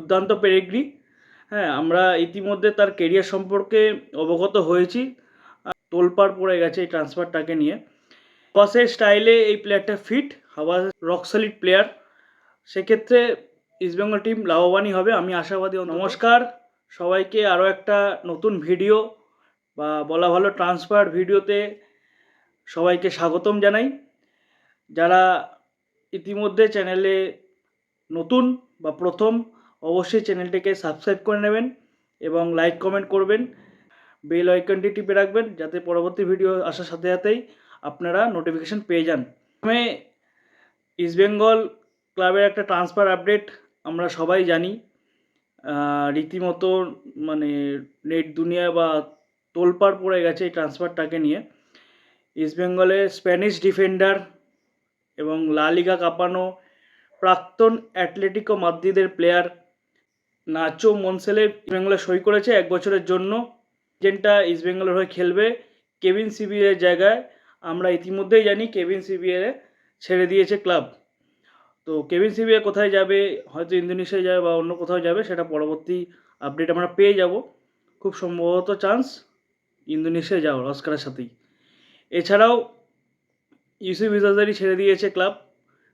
দুর্দান্ত পেরেগ্রি। হ্যাঁ, আমরা ইতিমধ্যে তার কেরিয়ার সম্পর্কে অবগত হয়েছি। তোলপাড় পড়ে গেছে এই ট্রান্সফারটাকে নিয়ে। হাওয়াসের স্টাইলে এই প্লেয়ারটা ফিট, হাওয়াস রক সলিড প্লেয়ার। সেক্ষেত্রে ইস্টবেঙ্গল টিম লাভবানই হবে, আমি আশাবাদী। নমস্কার সবাইকে, আরও একটা নতুন ভিডিও বা বলা ভালো ট্রান্সফার ভিডিওতে সবাইকে স্বাগতম জানাই। যারা ইতিমধ্যে চ্যানেলে নতুন বা প্রথম, অবশ্যই চ্যানেলটিকে সাবস্ক্রাইব করে নেবেন এবং লাইক কমেন্ট করবেন, বেল আইকনটি টিপে রাখবেন যাতে পরবর্তী ভিডিও আসার সাথে সাথেই আপনারা নোটিফিকেশন পেয়ে যান। প্রথমে ইস্টবেঙ্গল ক্লাবের একটা ট্রান্সফার আপডেট আমরা সবাই জানি। রীতিমতো মানে নেট দুনিয়া বা তোলপাড় পড়ে গেছে এই ট্রান্সফারটাকে নিয়ে। ইস্টবেঙ্গলের স্প্যানিশ ডিফেন্ডার এবং লা লিগা কাঁপানো প্রাক্তন অ্যাটলেটিকো মাদ্রিদের প্লেয়ার নাচো মনসেলেভ ইস্টবেঙ্গলে সই করেছে 1 বছরের জন্য। এজেন্টটা ইস্টবেঙ্গলের হয়ে খেলবে কেভিন সিবিএর জায়গায়। আমরা ইতিমধ্যেই জানি কেভিন সিবিএ ছেড়ে দিয়েছে ক্লাব। তো কেভিন সিবিএ কোথায় যাবে, হয়তো ইন্দোনেশিয়ায় যাবে বা অন্য কোথাও যাবে, সেটা পরবর্তী আপডেট আমরা পেয়ে যাব। খুব সম্ভবত চান্স ইন্দোনেশিয়ায় যাওয়ার অস্কারের সাথেই। এছাড়াও ইউসুফ ইজাজারি ছেড়ে দিয়েছে ক্লাব,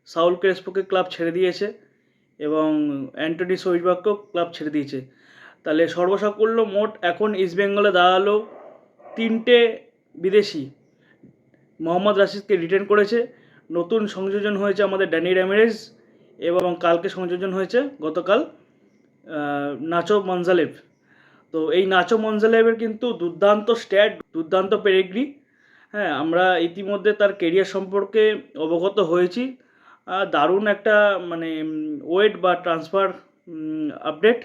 সাউল ক্রেসপোকে ক্লাব ছেড়ে দিয়েছে এবং অ্যান্টনি সৈজবাককেও ক্লাব ছেড়ে দিয়েছে। তাহলে সর্বসাকুল্য মোট এখন ইস্টবেঙ্গলে দাঁড়ালো 3টে বিদেশি। মোহাম্মদ রাশিদকে রিটেন করেছে, নতুন সংযোজন হয়েছে আমাদের ড্যানি র্যামিরেজ এবং কালকে সংযোজন হয়েছে গতকাল নাচো মনজালেভ। তো এই নাচো মনজালেভের কিন্তু দুর্দান্ত স্ট্যাট, দুর্দান্ত পেরেগ্রি। হ্যাঁ, আমরা ইতিমধ্যে তার কেরিয়ার সম্পর্কে অবগত হয়েছি। দারুণ একটা মানে ওয়েট বা ট্রান্সফার আপডেট।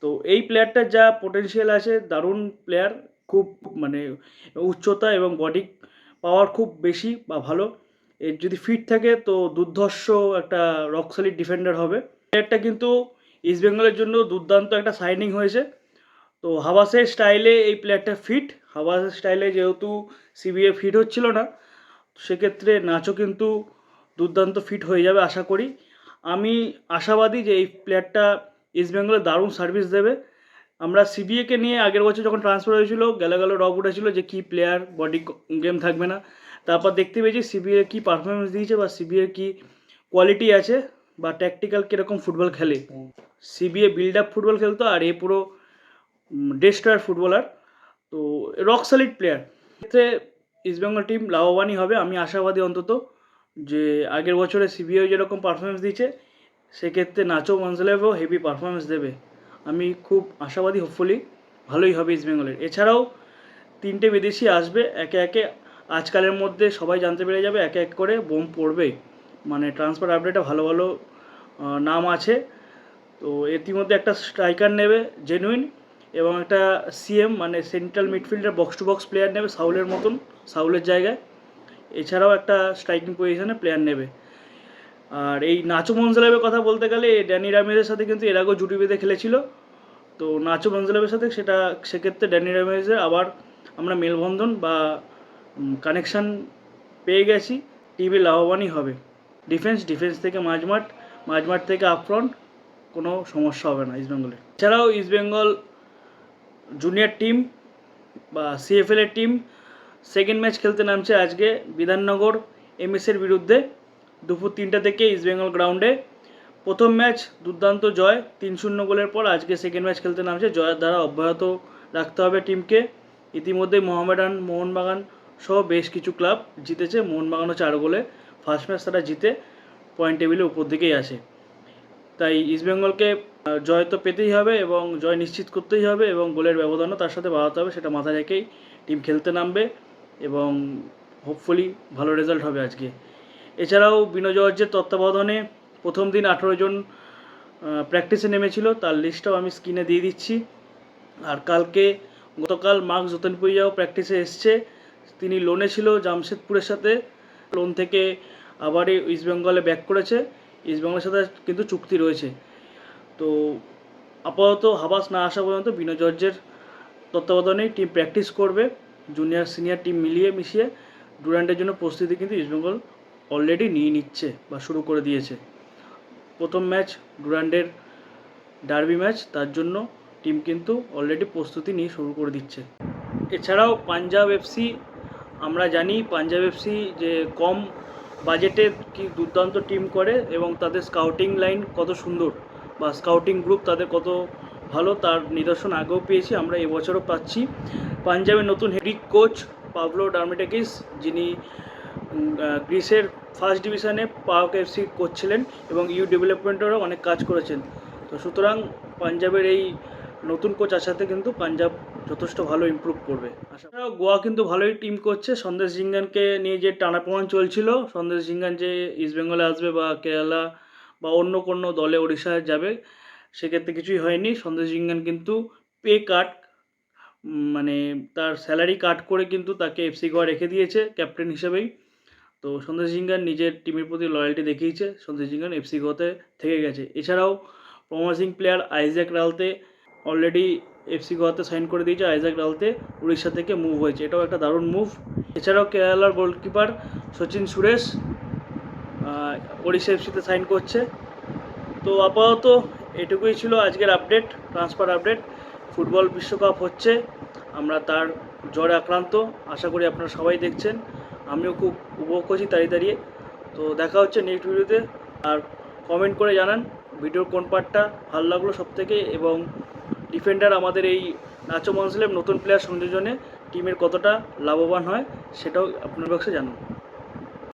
তো এই প্লেয়ারটার যা পোটেনশিয়াল আছে, দারুণ প্লেয়ার, খুব মানে উচ্চতা এবং বডি পাওয়ার খুব বেশি বা ভালো। এর যদি ফিট থাকে তো দুর্ধর্ষ একটা রক সলিড ডিফেন্ডার হবে। প্লেয়ারটা কিন্তু ইস্টবেঙ্গলের জন্য দুর্দান্ত একটা সাইনিং হয়েছে। তো হাওয়াসের স্টাইলে এই প্লেয়ারটা ফিট, হাওয়াসের স্টাইলে যেহেতু সিবিএ ফিট হচ্ছিল না, সেক্ষেত্রে নাচো কিন্তু দুর্দান্ত ফিট হয়ে যাবে আশা করি। আমি আশাবাদী যে এই প্লেয়ারটা ইস্টবেঙ্গলে দারুণ সার্ভিস দেবে। আমরা সিবিএকে নিয়ে আগের বছর যখন ট্রান্সফার হয়েছিল গেল রব উঠেছিল যে কী প্লেয়ার, বডি গেম থাকবে না। তারপর দেখতে পেয়েছি সিবিএ কী পারফরমেন্স দিয়েছে বা সিবিএ কী কোয়ালিটি আছে বা ট্যাকটিক্যাল কীরকম ফুটবল খেলে। সিবিএ বিল্ড আপ ফুটবল খেলতো আর এ পুরো ডেস্ট্রয়ার ফুটবলার। তো রক সলিড প্লেয়ার। ক্ষেত্রে ইস্টবেঙ্গল টিম লাভবানই হবে, আমি আশাবাদী অন্তত। যে আগের বছরে সিবিআই যেরকম পারফরমেন্স দিয়েছে, সেক্ষেত্রে নাচো মনজালেভও হেভি পারফরমেন্স দেবে। আমি খুব আশাবাদী, হোপফুলি ভালোই হবে ইস্টবেঙ্গলের। এছাড়াও 3টে বিদেশি আসবে একে একে, আজকালের মধ্যে সবাই জানতে পেরে যাবে, একে এক করে বোম পড়বে। মানে ট্রান্সফার আপডেটে ভালো ভালো নাম আছে। তো ইতিমধ্যে একটা স্ট্রাইকার নেবে জেনুইন এবং একটা সিএম মানে central midfielder box to box player নেবে সাউলের মতন, সাউলের জায়গায়। এছাড়াও একটা স্ট্রাইকিং পজিশনে প্লেয়ার নেবে। আর এই নাচো মনজালেভের কথা বলতে গেলে ড্যানি র্যামিরেজের সাথে কিন্তু এর আগেও জুটি বেঁধে খেলেছিল। তো নাচো মনজালেভের সাথে সেক্ষেত্রে ড্যানি র্যামিরেজের আবার আমরা মেলবন্ধন বা কানেকশান পেয়ে গেছি। টিমে লাভবানই হবে। ডিফেন্স থেকে মাঝমাঠ থেকে আপফ্রন্ট কোনো সমস্যা হবে না ইস্টবেঙ্গলের। এছাড়াও ইস্টবেঙ্গল জুনিয়র টিম বা সিএফএলের টিম সেকেন্ড ম্যাচ খেলতে নামছে আজকে বিধাননগর এমএসের বিরুদ্ধে দুপুর 3টা থেকে ইস্টবেঙ্গল গ্রাউন্ডে। প্রথম ম্যাচ দুর্দান্ত জয় 3-0 গোলের পর আজকে সেকেন্ড ম্যাচ খেলতে নামছে। জয়ের দ্বারা অব্যাহত রাখতে হবে টিমকে। ইতিমধ্যে মোহনবাগান সহ বেশ কিছু ক্লাব জিতেছে। মোহনবাগানও 4 গোলে ফার্স্ট ম্যাচ তারা জিতে পয়েন্ট টেবিলে উপর দিকেই আসে। তাই ইস্টবেঙ্গলকে জয় তো পেতেই হবে এবং জয় নিশ্চিত করতেই হবে এবং গোলের ব্যবধানও তার সাথে বাড়াতে হবে। সেটা মাথায় রেখেই টিম খেলতে নামবে এবং হোপফুলি ভালো রেজাল্ট হবে আজকে। এছাড়াও বিনো জর্জের তত্ত্বাবধানে প্রথম দিন 18 জন প্র্যাকটিসে নেমেছিল, তার লিস্টটাও আমি স্ক্রিনে দিয়ে দিচ্ছি। আর গতকাল মার্ক জোতেনপুইয়াও প্র্যাকটিসে এসছে। তিনি লোনে ছিল জামশেদপুরের সাথে, লোন থেকে আবার ইস্টবেঙ্গলে ব্যাক করেছে। ইস্টবেঙ্গলের সাথে কিন্তু চুক্তি রয়েছে। তো আপাতত হাবাস না আসা পর্যন্ত বিনো জর্জের তত্ত্বাবধানেই টিম প্র্যাকটিস করবে। জুনিয়র সিনিয়র টিম মিলিয়ে মিশিয়ে ডুরান্ডের জন্য প্রস্তুতি কিন্তু ইস্টবেঙ্গল অলরেডি নিয়ে নিচ্ছে বা শুরু করে দিয়েছে। প্রথম ম্যাচ ডুরান্ডের ডার্বি ম্যাচ, তার জন্য টিম কিন্তু অলরেডি প্রস্তুতি নিয়ে শুরু করে দিচ্ছে। এছাড়াও পাঞ্জাব এফসি, আমরা জানি পাঞ্জাব এফসি যে কম বাজেটে কি দুর্দান্ত টিম করে এবং তাদের স্কাউটিং লাইন কত সুন্দর বা স্কাউটিং গ্রুপ তাদের কত ভালো তার নিদর্শন আগেও পেয়েছি, আমরা এবছরও পাচ্ছি। পাঞ্জাবের নতুন হেড কোচ পাভলো ডার্মিটাকিস, যিনি গ্রিসের ফার্স্ট ডিভিশনে পাওক এফসি কোচ ছিলেন এবং ইউ ডেভেলপমেন্টেরও অনেক কাজ করেছেন। তো সুতরাং পাঞ্জাবের এই নতুন কোচ আসাতে কিন্তু পাঞ্জাব যথেষ্ট ভালো ইমপ্রুভ করবে। আশাও গোয়া কিন্তু ভালোই টিম করছে। সন্দেশ ঝিঙ্গানকে নিয়ে যে টানাপোড়েন চলছিল, সন্দেশ ঝিঙ্গান যে ইস্টবেঙ্গলে আসবে বা কেরালা বা অন্য কোনো দলে ওড়িশায় যাবে, সেক্ষেত্রে কিছুই হয়নি। সন্দেশ ঝিঙ্গান কিন্তু পে কাট মানে তার স্যালারি কাট করে কিন্তু তাকে এফসি গোয়া রেখে দিয়েছে ক্যাপ্টেন হিসেবেই। তো সন্দেশ ঝিঙ্গান নিজের টিমের প্রতি লয়্যালটি দেখিয়েছে, সন্দেশ ঝিঙ্গান এফসি গোয়াতে থেকে গেছে। এছাড়াও promising player Isaac Ralte already FC গোয়াতে সাইন করে দিয়েছে। আইজ্যাক রালতে উড়িষ্যা থেকে মুভ হয়েছে, এটাও একটা দারুণ মুভ। এছাড়াও কেরালার গোলকিপার সচিন সুরেশ ওড়িশা এফসিতে সাইন করছে। তো আপাতত এটুকুই ছিল আজকের আপডেট, ট্রান্সফার আপডেট। ফুটবল বিশ্বকাপ হচ্ছে, আমরা তার জ্বরে আক্রান্ত, আশা করি আপনারা সবাই দেখছেন, আমিও খুব উপভোগ করছি দাঁড়িয়ে দাঁড়িয়ে। তো দেখা হচ্ছে নেক্সট ভিডিওতে। আর কমেন্ট করে জানান ভিডিওর কোন পার্টটা ভালো লাগলো সবথেকে, এবং ডিফেন্ডার আমাদের এই নাচো মনসলেম নতুন প্লেয়ার সংযোজনে টিমের কতটা লাভবান হয় সেটাও আপনার বক্সে জানান।